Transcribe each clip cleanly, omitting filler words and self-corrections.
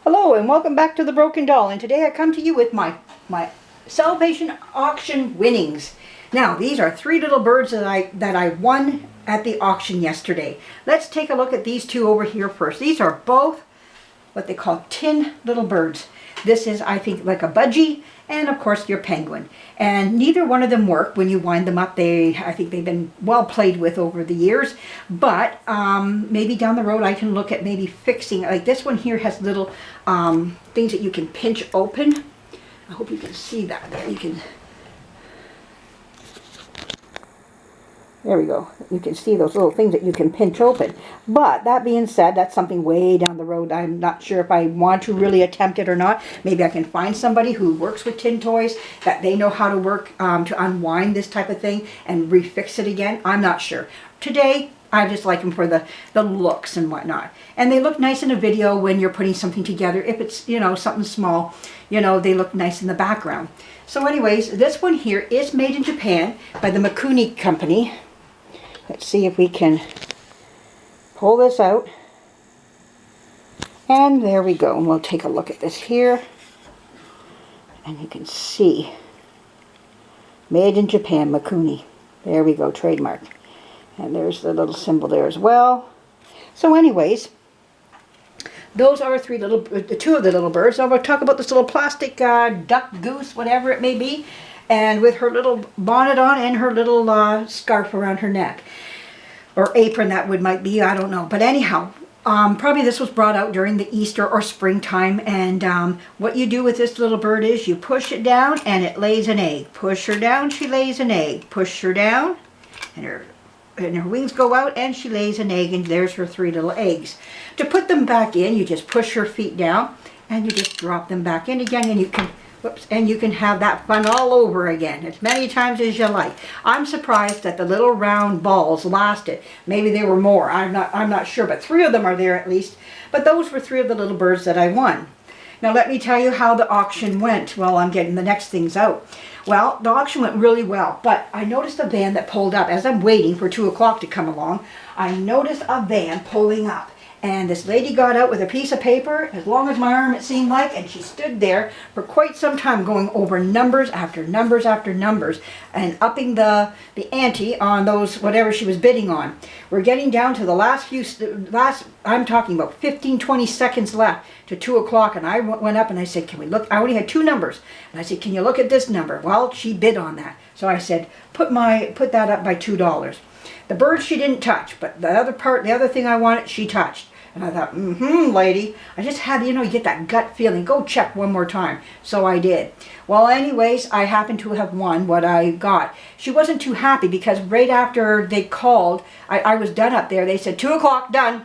Hello and welcome back to The Broken Doll, and today I come to you with my Salvation Auction winnings. Now these are three little birds that I won at the auction yesterday. Let's take a look at these two over here first. These are both what they call tin little birds. This is, I think, like a budgie, and of course your penguin. And neither one of them work when you wind them up. I think they've been well played with over the years. But maybe down the road I can look at maybe fixing. Like this one here has little things that you can pinch open. I hope you can see that. There you can. There we go. You can see those little things that you can pinch open. But that being said, that's something way down the road. I'm not sure if I want to really attempt it or not. Maybe I can find somebody who works with tin toys, that they know how to work to unwind this type of thing and refix it again. I'm not sure. Today, I just like them for the looks and whatnot. And they look nice in a video when you're putting something together. If it's, you know, something small, you know, they look nice in the background. So anyways, this one here is made in Japan by the Mikuni company. Let's see if we can pull this out. And there we go. And we'll take a look at this here. And you can see. Made in Japan, Mikuni. There we go, trademark. And there's the little symbol there as well. So anyways, those are two of the little birds. Now we'll talk about this little plastic duck, goose, whatever it may be. And with her little bonnet on and her little scarf around her neck. Or apron, that might be, I don't know. But anyhow, probably this was brought out during the Easter or springtime. And what you do with this little bird is you push it down and it lays an egg. Push her down, she lays an egg. Push her down and her wings go out and she lays an egg, and there's her three little eggs. To put them back in, you just push her feet down and you just drop them back in again, and you can have that fun all over again as many times as you like. I'm surprised that the little round balls lasted. Maybe there were more. I'm not sure, but three of them are there at least. But those were three of the little birds that I won. Now let me tell you how the auction went while I'm getting the next things out. Well, the auction went really well, but I noticed a van that pulled up. As I'm waiting for 2 o'clock to come along, I noticed a van pulling up. And this lady got out with a piece of paper, as long as my arm it seemed like, and she stood there for quite some time going over numbers after numbers after numbers and upping the ante on those, whatever she was bidding on. We're getting down to the last, I'm talking about 15, 20 seconds left to 2 o'clock, and I went up and I said, can we look? I only had 2 numbers. And I said, can you look at this number? Well, she bid on that. So I said, put that up by $2. The bird she didn't touch, but the other thing I wanted, she touched. And I thought, lady. I just had, you get that gut feeling. Go check one more time. So I did. Well, anyways, I happened to have won what I got. She wasn't too happy because right after they called, I was done up there. They said, 2 o'clock, done.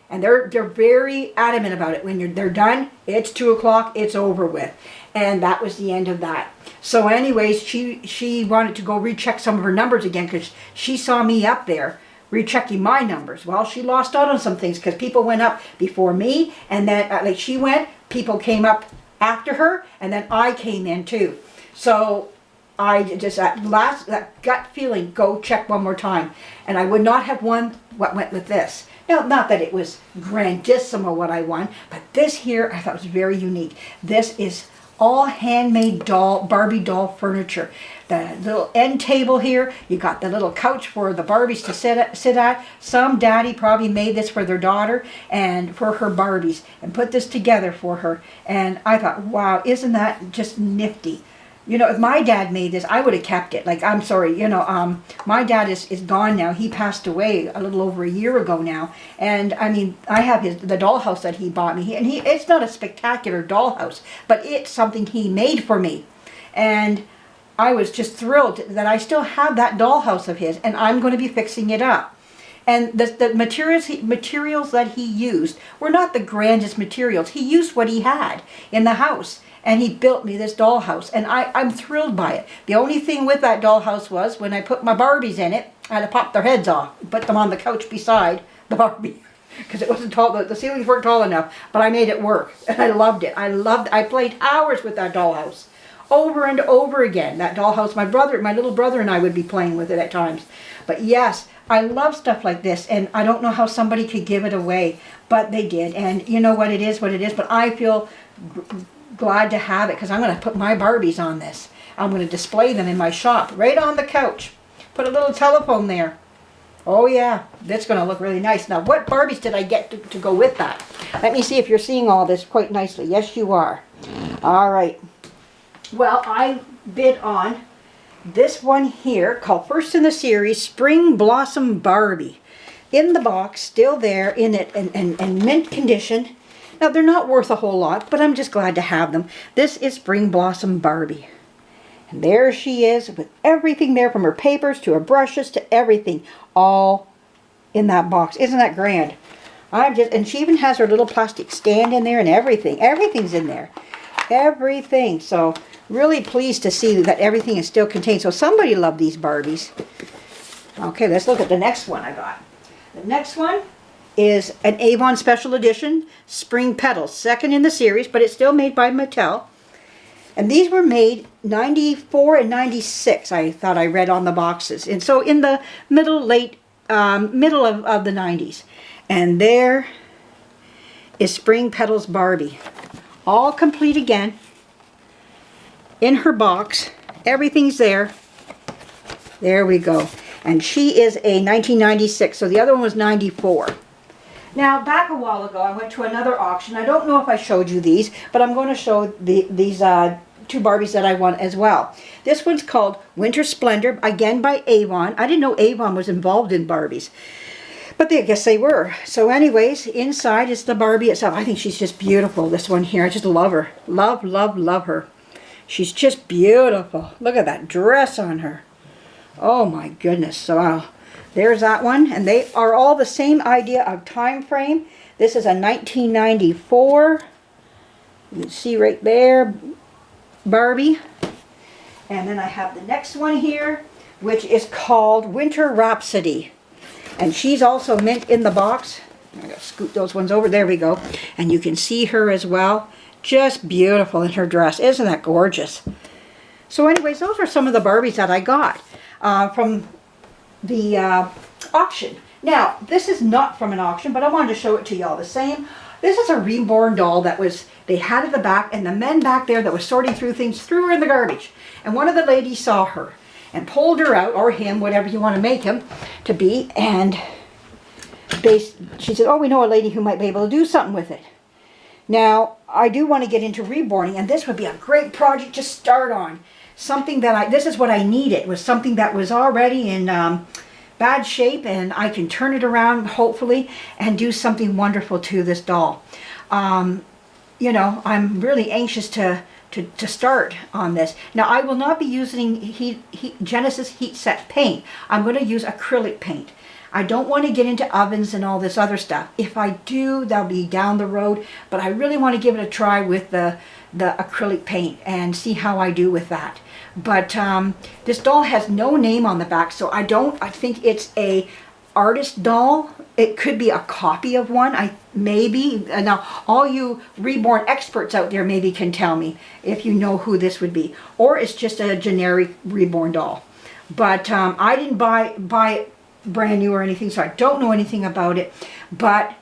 And they're very adamant about it. When they're done, it's 2 o'clock, it's over with. And that was the end of that. So anyways, she wanted to go recheck some of her numbers again because she saw me up there rechecking my numbers. Well, she lost out on some things because people went up before me, and then like she went, people came up after her, and then I came in too. So I just, that gut feeling, go check one more time. And I would not have won what went with this. Now, not that it was grandissimo what I won, but this here I thought was very unique. This is all handmade Barbie doll furniture. The little end table here, you got the little couch for the Barbies to sit at. Some daddy probably made this for their daughter and for her Barbies and put this together for her. And I thought, wow, isn't that just nifty? If my dad made this, I would have kept it. Like, I'm sorry, my dad is gone now. He passed away a little over a year ago now. And, I mean, I have the dollhouse that he bought me. And it's not a spectacular dollhouse, but it's something he made for me. And I was just thrilled that I still have that dollhouse of his, and I'm going to be fixing it up. And the materials that he used were not the grandest materials. He used what he had in the house. And he built me this dollhouse, and I'm thrilled by it. The only thing with that dollhouse was when I put my Barbies in it, I had to pop their heads off, put them on the couch beside the Barbie, because it wasn't tall. The ceilings weren't tall enough, but I made it work, and I loved it. I played hours with that dollhouse. over and over again. That dollhouse, my little brother and I would be playing with it at times. But yes, I love stuff like this, and I don't know how somebody could give it away, but they did. And you know what it is, but I feel glad to have it, because I'm going to put my Barbies on this. I'm going to display them in my shop, right on the couch. Put a little telephone there. Oh yeah, that's going to look really nice. Now, what Barbies did I get to go with that? Let me see if you're seeing all this quite nicely. Yes, you are. All right. Well, I bid on this one here, called first in the series, Spring Blossom Barbie. In the box, still there, in it, and mint condition. Now, they're not worth a whole lot, but I'm just glad to have them. This is Spring Blossom Barbie. And there she is, with everything there, from her papers to her brushes to everything, all in that box. Isn't that grand? And she even has her little plastic stand in there and everything. Everything's in there. Everything. So, really pleased to see that everything is still contained. So, somebody loved these Barbies. Okay, let's look at the next one I got. The next one is an Avon Special Edition Spring Petals. Second in the series, but it's still made by Mattel. And these were made 94 and 96, I thought I read on the boxes. And so in the middle of the 90s. And there is Spring Petals Barbie. All complete again. In her box. Everything's there. There we go. And she is a 1996, so the other one was 94. Now, back a while ago, I went to another auction. I don't know if I showed you these, but I'm going to show these two Barbies that I won as well. This one's called Winter Splendor, again by Avon. I didn't know Avon was involved in Barbies, but I guess they were. So anyways, inside is the Barbie itself. I think she's just beautiful, this one here. I just love her. Love, love, love her. She's just beautiful. Look at that dress on her. Oh my goodness. So there's that one, and they are all the same idea of time frame. This is a 1994. You can see right there, Barbie. And then I have the next one here, which is called Winter Rhapsody. And she's also mint in the box. I'm going to scoot those ones over. There we go. And you can see her as well. Just beautiful in her dress. Isn't that gorgeous? So anyways, those are some of the Barbies that I got from the auction. Now, this is not from an auction, but I wanted to show it to y'all the same. This is a Reborn doll that they had at the back, and the men back there that was sorting through things threw her in the garbage. And one of the ladies saw her and pulled her out, or him, whatever you want to make him to be, and she said, oh, we know a lady who might be able to do something with it. Now, I do want to get into reborning, and this would be a great project to start on. Something that this is what I needed, was something that was already in bad shape, and I can turn it around, hopefully, and do something wonderful to this doll. You know, I'm really anxious to start on this. Now, I will not be using Genesis Heat Set paint. I'm going to use acrylic paint. I don't want to get into ovens and all this other stuff. If I do, that'll be down the road, but I really want to give it a try with the acrylic paint and see how I do with that. But this doll has no name on the back, so I think it's a artist doll. It could be a copy of one. Maybe. Now, all you Reborn experts out there maybe can tell me if you know who this would be. Or it's just a generic Reborn doll. But I didn't buy it brand new or anything, so I don't know anything about it. But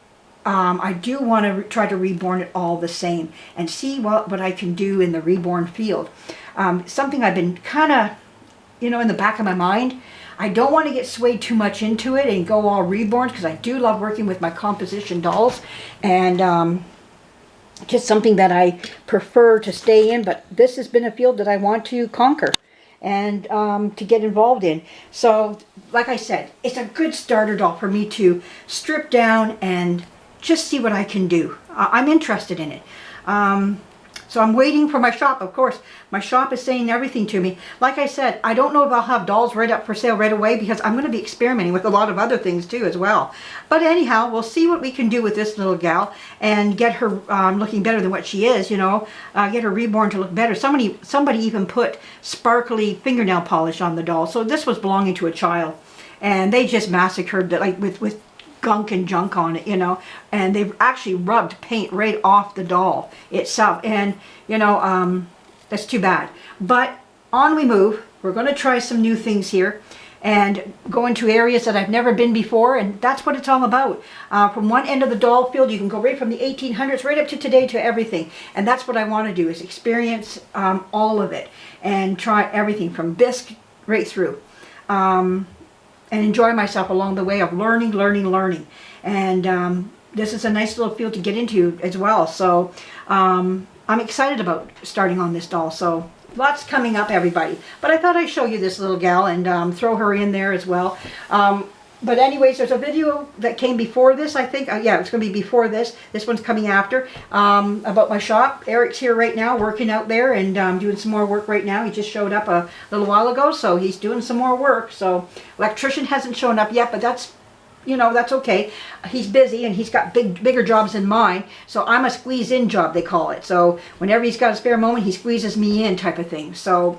I do want to try to reborn it all the same and see what I can do in the reborn field. Something I've been kind of, in the back of my mind. I don't want to get swayed too much into it and go all reborn, because I do love working with my composition dolls, and just something that I prefer to stay in. But this has been a field that I want to conquer and to get involved in. So, like I said, it's a good starter doll for me to strip down and just see what I can do. I'm interested in it. So I'm waiting for my shop, of course. My shop is saying everything to me. Like I said, I don't know if I'll have dolls right up for sale right away, because I'm going to be experimenting with a lot of other things too as well. But anyhow, we'll see what we can do with this little gal and get her looking better than what she is, get her reborn to look better. Somebody even put sparkly fingernail polish on the doll. So this was belonging to a child, and they just massacred it, like with gunk and junk on it, and they've actually rubbed paint right off the doll itself. And that's too bad. But on we move. We're going to try some new things here and go into areas that I've never been before, and that's what it's all about. From one end of the doll field, you can go right from the 1800s right up to today to everything, and that's what I want to do, is experience all of it and try everything from bisque right through, and enjoy myself along the way of learning. And this is a nice little field to get into as well, so I'm excited about starting on this doll. So lots coming up, everybody. But I thought I'd show you this little gal and throw her in there as well. But anyways, there's a video that came before this, I think. Yeah, it's going to be before this. This one's coming after, about my shop. Eric's here right now working out there and doing some more work right now. He just showed up a little while ago, so he's doing some more work. So electrician hasn't shown up yet, but that's, you know, that's okay. He's busy and he's got bigger jobs than mine. So I'm a squeeze-in job, they call it. So whenever he's got a spare moment, he squeezes me in, type of thing. So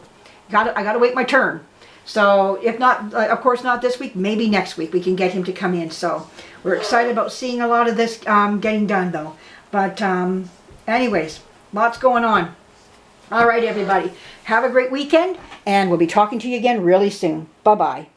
I gotta wait my turn. So if not, of course not this week, maybe next week we can get him to come in. So we're excited about seeing a lot of this getting done though. But anyways, lots going on. All right, everybody. Have a great weekend, and we'll be talking to you again really soon. Bye-bye.